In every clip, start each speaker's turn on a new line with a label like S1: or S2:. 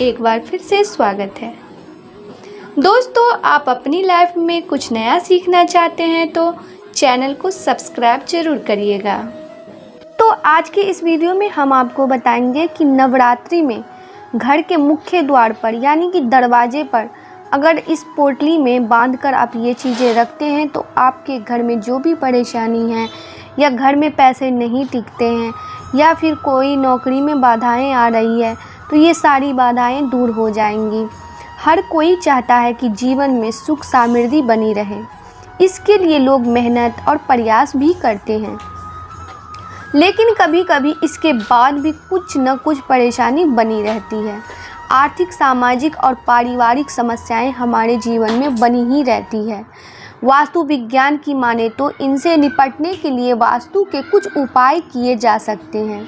S1: एक बार फिर से स्वागत है। दोस्तों, आप अपनी लाइफ में कुछ नया सीखना चाहते हैं तो चैनल को सब्सक्राइब जरूर करिएगा। तो आज के इस वीडियो में हम आपको बताएंगे कि नवरात्रि में घर के मुख्य द्वार पर यानी कि दरवाजे पर अगर इस पोटली में बांधकर आप ये चीज़ें रखते हैं तो आपके घर में जो भी परेशानी है या घर में पैसे नहीं टिकते हैं या फिर कोई नौकरी में बाधाएं आ रही है तो ये सारी बाधाएं दूर हो जाएंगी। हर कोई चाहता है कि जीवन में सुख समृद्धि बनी रहे, इसके लिए लोग मेहनत और प्रयास भी करते हैं, लेकिन कभी कभी इसके बाद भी कुछ न कुछ परेशानी बनी रहती है। आर्थिक, सामाजिक और पारिवारिक समस्याएं हमारे जीवन में बनी ही रहती है। वास्तु विज्ञान की माने तो इनसे निपटने के लिए वास्तु के कुछ उपाय किए जा सकते हैं।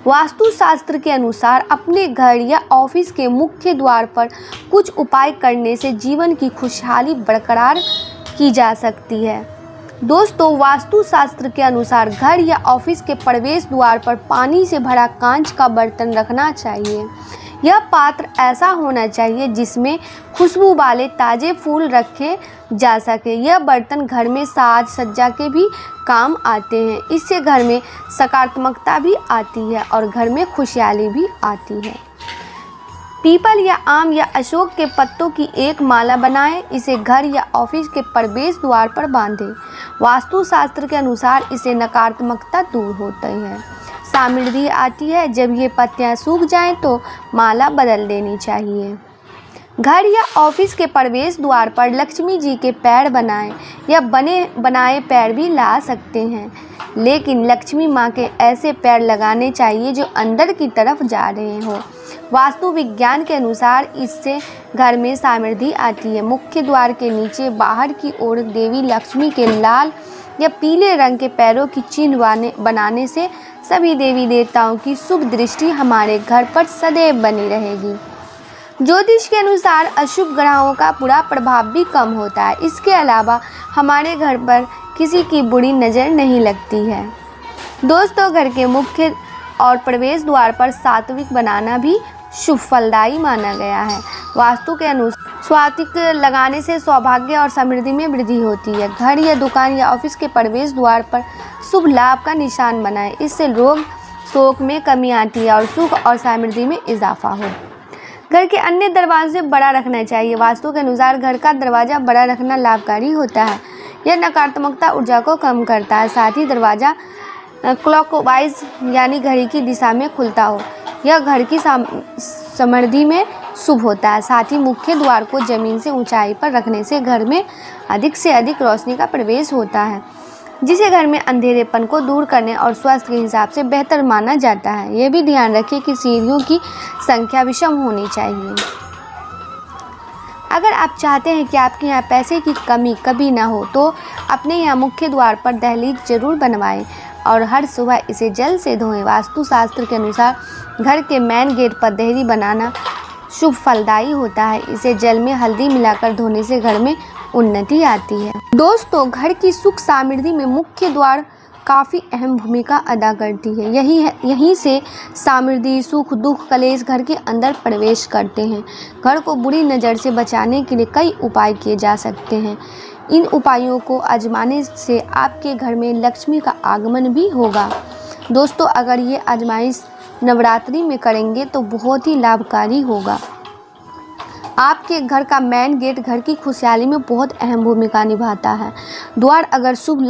S1: वास्तु शास्त्र के अनुसार अपने घर या ऑफिस के मुख्य द्वार पर कुछ उपाय करने से जीवन की खुशहाली बरकरार की जा सकती है। दोस्तों, वास्तु शास्त्र के अनुसार घर या ऑफिस के प्रवेश द्वार पर पानी से भरा कांच का बर्तन रखना चाहिए। यह पात्र ऐसा होना चाहिए जिसमें खुशबू वाले ताज़े फूल रखे जा सके। यह बर्तन घर में साज सज्जा के भी काम आते हैं। इससे घर में सकारात्मकता भी आती है और घर में खुशहाली भी आती है। पीपल या आम या अशोक के पत्तों की एक माला बनाएं, इसे घर या ऑफिस के प्रवेश द्वार पर बांधें। वास्तु शास्त्र के अनुसार इससे नकारात्मकता दूर होती है, समृद्धि आती है। जब ये पत्तियां सूख जाएं तो माला बदल देनी चाहिए। घर या ऑफिस के प्रवेश द्वार पर लक्ष्मी जी के पैर बनाएं या बने बनाए पैर भी ला सकते हैं, लेकिन लक्ष्मी माँ के ऐसे पैर लगाने चाहिए जो अंदर की तरफ जा रहे हो। वास्तु विज्ञान के अनुसार इससे घर में समृद्धि आती है। मुख्य द्वार के नीचे बाहर की ओर देवी लक्ष्मी के लाल या पीले रंग के पैरों की चिन्ह बनाने से सभी देवी देवताओं की शुभ दृष्टि हमारे घर पर सदैव बनी रहेगी। ज्योतिष के अनुसार अशुभ ग्रहों का बुरा प्रभाव भी कम होता है। इसके अलावा हमारे घर पर किसी की बुरी नज़र नहीं लगती है। दोस्तों, घर के मुख्य और प्रवेश द्वार पर सात्विक बनाना भी शुभ फलदायी माना गया है। वास्तु के अनुसार स्वातिक लगाने से सौभाग्य और समृद्धि में वृद्धि होती है। घर या दुकान या ऑफिस के प्रवेश द्वार पर शुभ लाभ का निशान बनाएं, इससे रोग शोक में कमी आती है और सुख और समृद्धि में इजाफा हो। घर के अन्य दरवाजे से बड़ा रखना चाहिए। वास्तु के अनुसार घर का दरवाज़ा बड़ा रखना लाभकारी होता है। यह नकारात्मकता ऊर्जा को कम करता है। साथ ही दरवाज़ा क्लॉकवाइज यानी घड़ी की दिशा में खुलता हो, यह घर की समृद्धि में शुभ होता है। साथ ही मुख्य द्वार को जमीन से ऊंचाई पर रखने से घर में अधिक से अधिक रोशनी का प्रवेश होता है, जिसे घर में अंधेरेपन को दूर करने और स्वास्थ्य के हिसाब से बेहतर माना जाता है। यह भी ध्यान रखें कि सीढ़ियों की संख्या विषम होनी चाहिए। अगर आप चाहते हैं कि आपके यहाँ पैसे की कमी कभी ना हो तो अपने यहाँ मुख्य द्वार पर दहलीज जरूर बनवाएं और हर सुबह इसे जल से धोएं। वास्तु शास्त्र के अनुसार घर के मेन गेट पर देहरी बनाना शुभ फलदायी होता है। इसे जल में हल्दी मिलाकर धोने से घर में उन्नति आती है। दोस्तों, घर की सुख समृद्धि में मुख्य द्वार काफ़ी अहम भूमिका अदा करती है। यहीं से समृद्धि, सुख, दुख, कलेश घर के अंदर प्रवेश करते हैं। घर को बुरी नज़र से बचाने के लिए कई उपाय किए जा सकते हैं। इन उपायों को आजमाने से आपके घर में लक्ष्मी का आगमन भी होगा। दोस्तों, अगर ये आजमाइश नवरात्रि में करेंगे तो बहुत ही लाभकारी होगा। आपके घर का मेन गेट घर की खुशहाली में बहुत अहम भूमिका निभाता है। द्वार अगर शुभ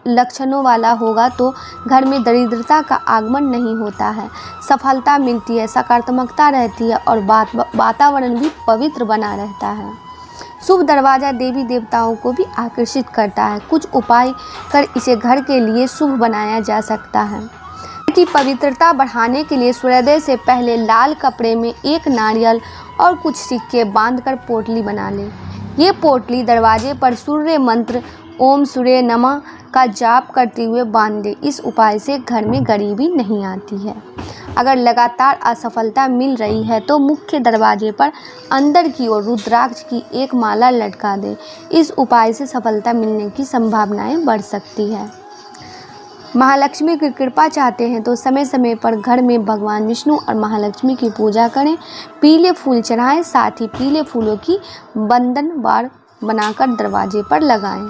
S1: लक्षणों वाला होगा तो घर में दरिद्रता का आगमन नहीं होता है, सफलता मिलती है, सकारात्मकता रहती है और वातावरण भी पवित्र बना रहता है। शुभ दरवाज़ा देवी देवताओं को भी आकर्षित करता है। कुछ उपाय कर इसे घर के लिए शुभ बनाया जा सकता है। की पवित्रता बढ़ाने के लिए सूर्योदय से पहले लाल कपड़े में एक नारियल और कुछ सिक्के बांधकर पोटली बना लें। ये पोटली दरवाजे पर सूर्य मंत्र ओम सूर्य नमः का जाप करते हुए बांध दें। इस उपाय से घर में गरीबी नहीं आती है। अगर लगातार असफलता मिल रही है तो मुख्य दरवाजे पर अंदर की ओर रुद्राक्ष की एक माला लटका दें। इस उपाय से सफलता मिलने की संभावनाएं बढ़ सकती है। महालक्ष्मी की कृपा चाहते हैं तो समय समय पर घर में भगवान विष्णु और महालक्ष्मी की पूजा करें। पीले फूल चढ़ाएं, साथ ही पीले फूलों की बंधनवार बनाकर दरवाजे पर लगाएं।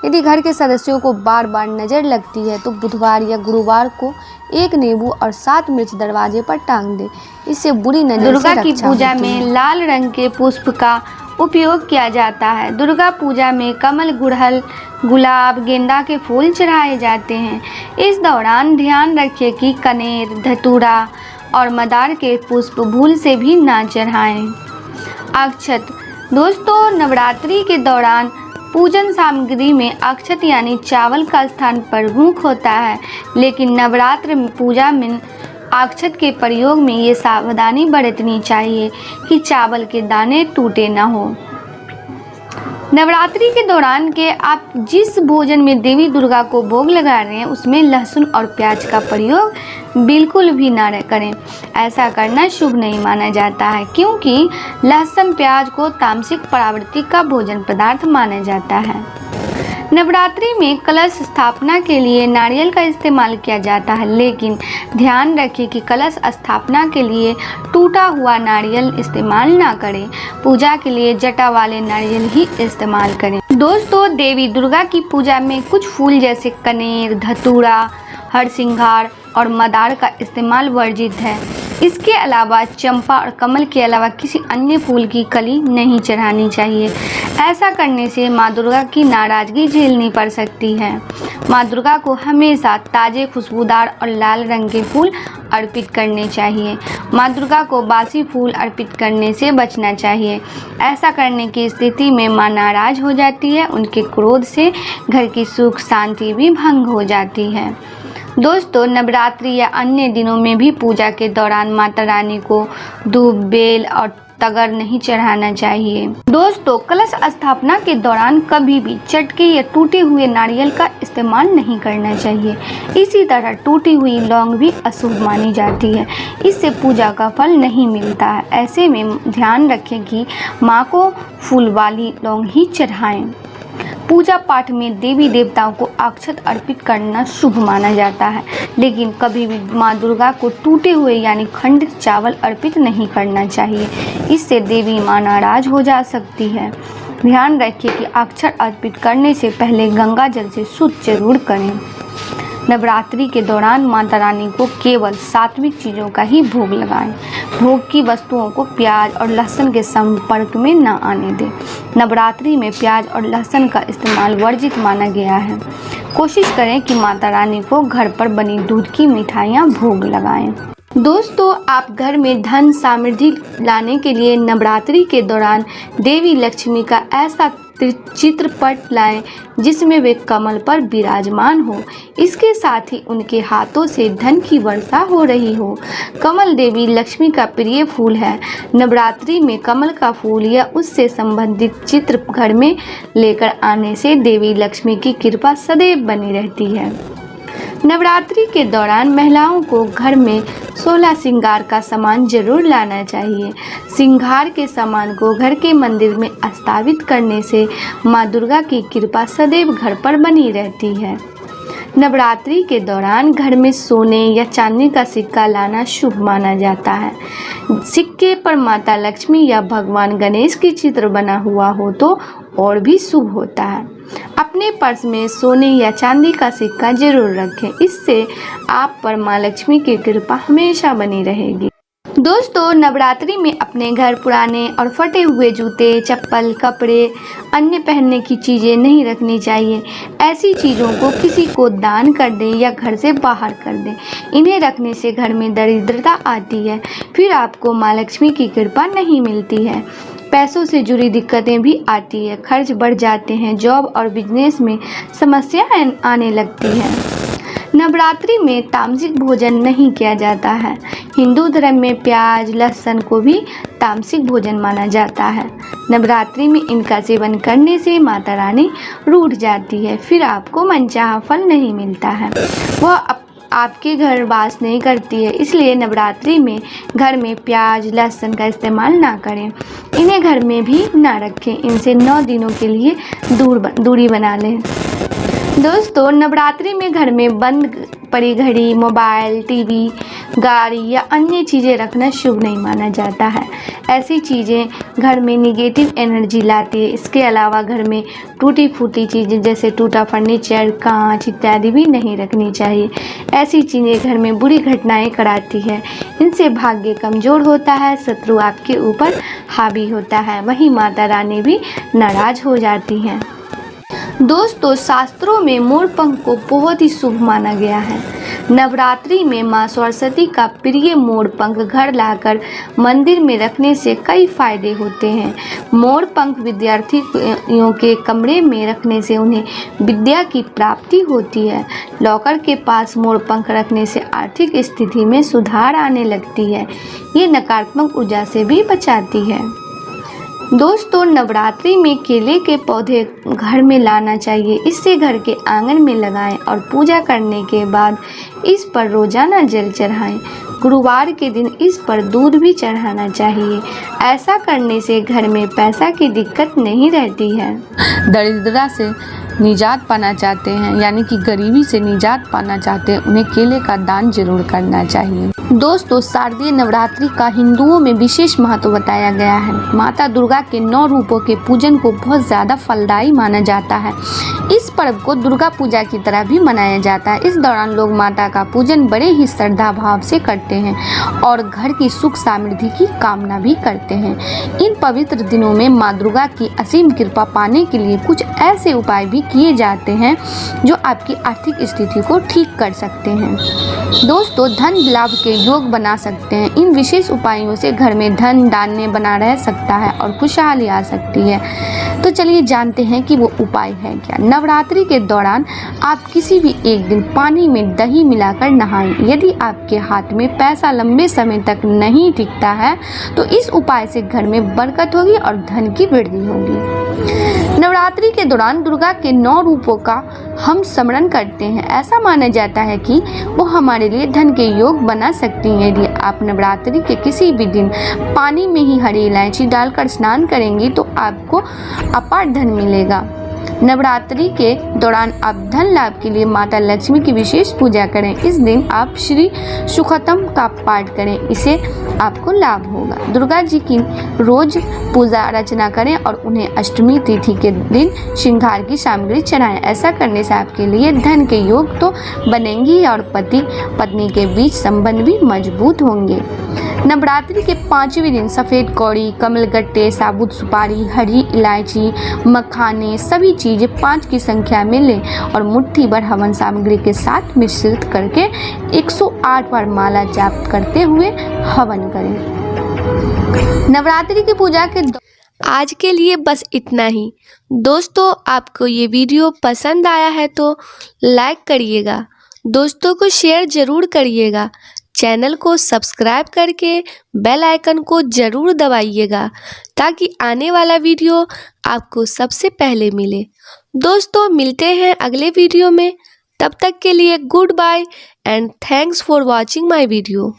S1: यदि घर के सदस्यों को बार बार नज़र लगती है तो बुधवार या गुरुवार को एक नींबू और 7 मिर्च दरवाजे पर टांग दें। इससे बुरी नजर से रक्षा होती है। दुर्गा की पूजा में लाल रंग के पुष्प का उपयोग किया जाता है। दुर्गा पूजा में कमल, गुड़हल, गुलाब, गेंदा के फूल चढ़ाए जाते हैं। इस दौरान ध्यान रखिए कि कनेर, धतूरा और मदार के पुष्प भूल से भी ना चढ़ाएं। अक्षत। दोस्तों, नवरात्रि के दौरान पूजन सामग्री में अक्षत यानी चावल का स्थान प्रमुख होता है, लेकिन नवरात्र पूजा में अक्षत के प्रयोग में ये सावधानी बरतनी चाहिए कि चावल के दाने टूटे न हो। नवरात्रि के दौरान के आप जिस भोजन में देवी दुर्गा को भोग लगा रहे हैं उसमें लहसुन और प्याज का प्रयोग बिल्कुल भी ना करें। ऐसा करना शुभ नहीं माना जाता है, क्योंकि लहसुन प्याज को तामसिक प्रवृत्ति का भोजन पदार्थ माना जाता है। नवरात्रि में कलश स्थापना के लिए नारियल का इस्तेमाल किया जाता है, लेकिन ध्यान रखें कि कलश स्थापना के लिए टूटा हुआ नारियल इस्तेमाल ना करें। पूजा के लिए जटा वाले नारियल ही इस्तेमाल करें। दोस्तों, देवी दुर्गा की पूजा में कुछ फूल जैसे कनेर, धतूरा, हरसिंगार और मदार का इस्तेमाल वर्जित है। इसके अलावा चंपा और कमल के अलावा किसी अन्य फूल की कली नहीं चढ़ानी चाहिए। ऐसा करने से माँ दुर्गा की नाराज़गी झेलनी पड़ सकती है। माँ दुर्गा को हमेशा ताज़े, खुशबूदार और लाल रंग के फूल अर्पित करने चाहिए। माँ दुर्गा को बासी फूल अर्पित करने से बचना चाहिए। ऐसा करने की स्थिति में माँ नाराज़ हो जाती है। उनके क्रोध से घर की सुख शांति भी भंग हो जाती है। दोस्तों, नवरात्रि या अन्य दिनों में भी पूजा के दौरान माता रानी को दूब, बेल और तगर नहीं चढ़ाना चाहिए। दोस्तों, कलश स्थापना के दौरान कभी भी चटके या टूटे हुए नारियल का इस्तेमाल नहीं करना चाहिए। इसी तरह टूटी हुई लौंग भी अशुभ मानी जाती है, इससे पूजा का फल नहीं मिलता है। ऐसे में ध्यान रखें कि माँ को फूल वाली लौंग ही चढ़ाएं। पूजा पाठ में देवी देवताओं को अक्षत अर्पित करना शुभ माना जाता है, लेकिन कभी भी माँ दुर्गा को टूटे हुए यानी खंडित चावल अर्पित नहीं करना चाहिए। इससे देवी माँ नाराज हो जा सकती है। ध्यान रखिए कि अक्षत अर्पित करने से पहले गंगा जल से शुद्ध जरूर करें। नवरात्रि के दौरान माता रानी को केवल सात्विक चीज़ों का ही भोग लगाएं। भोग की वस्तुओं को प्याज और लहसुन के संपर्क में न आने दें। नवरात्रि में प्याज और लहसुन का इस्तेमाल वर्जित माना गया है। कोशिश करें कि माता रानी को घर पर बनी दूध की मिठाइयाँ भोग लगाएं। दोस्तों, आप घर में धन समृद्धि लाने के लिए नवरात्रि के दौरान देवी लक्ष्मी का ऐसा चित्रपट लाएं जिसमें वे कमल पर विराजमान हो। इसके साथ ही उनके हाथों से धन की वर्षा हो रही हो। कमल देवी लक्ष्मी का प्रिय फूल है। नवरात्रि में कमल का फूल या उससे संबंधित चित्र घर में लेकर आने से देवी लक्ष्मी की कृपा सदैव बनी रहती है। नवरात्रि के दौरान महिलाओं को घर में 16 श्रृंगार का सामान जरूर लाना चाहिए। श्रृंगार के सामान को घर के मंदिर में स्थापित करने से माँ दुर्गा की कृपा सदैव घर पर बनी रहती है। नवरात्रि के दौरान घर में सोने या चांदी का सिक्का लाना शुभ माना जाता है। सिक्के पर माता लक्ष्मी या भगवान गणेश की चित्र बना हुआ हो तो और भी शुभ होता है। अपने पर्स में सोने या चांदी का सिक्का जरूर रखें, इससे आप पर माँ लक्ष्मी की कृपा हमेशा बनी रहेगी। दोस्तों, नवरात्रि में अपने घर पुराने और फटे हुए जूते, चप्पल, कपड़े, अन्य पहनने की चीज़ें नहीं रखनी चाहिए। ऐसी चीज़ों को किसी को दान कर दें या घर से बाहर कर दें। इन्हें रखने से घर में दरिद्रता आती है, फिर आपको माँ लक्ष्मी की कृपा नहीं मिलती है। पैसों से जुड़ी दिक्कतें भी आती है, खर्च बढ़ जाते हैं, जॉब और बिजनेस में समस्याएं आने लगती हैं। नवरात्रि में तामसिक भोजन नहीं किया जाता है। हिंदू धर्म में प्याज, लहसुन को भी तामसिक भोजन माना जाता है। नवरात्रि में इनका सेवन करने से माता रानी रूठ जाती है, फिर आपको मनचाहा फल नहीं मिलता है। वह आपके घर वास नहीं करती है, इसलिए नवरात्रि में घर में प्याज, लहसुन का इस्तेमाल ना करें। इन्हें घर में भी ना रखें। इनसे 9 दिनों के लिए दूरी बना लें। दोस्तों, नवरात्रि में घर में बंद पड़ी घड़ी, मोबाइल, टीवी, गाड़ी या अन्य चीज़ें रखना शुभ नहीं माना जाता है। ऐसी चीज़ें घर में निगेटिव एनर्जी लाती है। इसके अलावा घर में टूटी फूटी चीज़ें जैसे टूटा फर्नीचर, कांच इत्यादि भी नहीं रखनी चाहिए। ऐसी चीज़ें घर में बुरी घटनाएं कराती है। इनसे भाग्य कमज़ोर होता है, शत्रु आपके ऊपर हावी होता है, वहीं माता रानी भी नाराज हो जाती हैं। दोस्तों, शास्त्रों में मोर पंख को बहुत ही शुभ माना गया है। नवरात्रि में मां सरस्वती का प्रिय मोर पंख घर लाकर मंदिर में रखने से कई फायदे होते हैं। मोर पंख विद्यार्थियों के कमरे में रखने से उन्हें विद्या की प्राप्ति होती है। लॉकर के पास मोर पंख रखने से आर्थिक स्थिति में सुधार आने लगती है। ये नकारात्मक ऊर्जा से भी बचाती है। दोस्तों, नवरात्रि में केले के पौधे घर में लाना चाहिए। इससे घर के आंगन में लगाएं और पूजा करने के बाद इस पर रोजाना जल चढ़ाएं। गुरुवार के दिन इस पर दूध भी चढ़ाना चाहिए। ऐसा करने से घर में पैसा की दिक्कत नहीं रहती है।
S2: दरिद्रता से निजात पाना चाहते हैं, यानी कि गरीबी से निजात पाना चाहते हैं, उन्हें केले का दान जरूर करना चाहिए। दोस्तों, शारदीय नवरात्रि का हिंदुओं में विशेष महत्व बताया गया है। माता दुर्गा के 9 रूपों के पूजन को बहुत ज़्यादा फलदायी माना जाता है। इस पर्व को दुर्गा पूजा की तरह भी मनाया जाता है। इस दौरान लोग माता का पूजन बड़े ही श्रद्धा भाव से करते हैं और घर की सुख समृद्धि की कामना भी करते हैं। इन पवित्र दिनों में माँ दुर्गा की असीम कृपा पाने के लिए कुछ ऐसे उपाय भी किए जाते हैं जो आपकी आर्थिक स्थिति को ठीक कर सकते हैं। दोस्तों, धन लाभ के योग बना सकते हैं। इन विशेष उपायों से घर में धन धान्य बना रह सकता है और खुशहाली आ सकती है। तो चलिए जानते हैं कि वो उपाय है क्या। नवरात्रि के दौरान आप किसी भी एक दिन पानी में दही मिलाकर नहाएं। यदि आपके हाथ में पैसा लंबे समय तक नहीं टिकता है तो इस उपाय से घर में बरकत होगी और धन की वृद्धि होगी। नवरात्रि के दौरान दुर्गा के 9 रूपों का हम स्मरण करते हैं। ऐसा माना जाता है कि वो हमारे लिए धन के योग बना सकती हैं। यदि आप नवरात्रि के किसी भी दिन पानी में ही हरी इलायची डालकर स्नान करेंगी तो आपको अपार धन मिलेगा। नवरात्रि के दौरान आप धन लाभ के लिए माता लक्ष्मी की विशेष पूजा करें। इस दिन आप श्री सुखतम का पाठ करें, इससे आपको लाभ होगा। दुर्गा जी की रोज पूजा अर्चना करें और उन्हें अष्टमी तिथि के दिन श्रृंगार की सामग्री चढ़ाएं। ऐसा करने से आपके लिए धन के योग तो बनेंगे और पति पत्नी के बीच संबंध भी मजबूत होंगे। नवरात्रि के 5वें दिन सफ़ेद कौड़ी, कमलगट्टे, साबुत सुपारी, हरी इलायची, मखाने सभी चीज़ें 5 की संख्या में लें और मुट्ठी भर हवन सामग्री के साथ मिश्रित करके 108 बार माला जाप करते हुए हवन करें। नवरात्रि की पूजा के
S1: आज के लिए बस इतना ही। दोस्तों, आपको ये वीडियो पसंद आया है तो लाइक करिएगा, दोस्तों को शेयर ज़रूर करिएगा, चैनल को सब्सक्राइब करके बेल आइकन को ज़रूर दबाइएगा ताकि आने वाला वीडियो आपको सबसे पहले मिले। दोस्तों, मिलते हैं अगले वीडियो में। तब तक के लिए good bye and thanks for watching my video.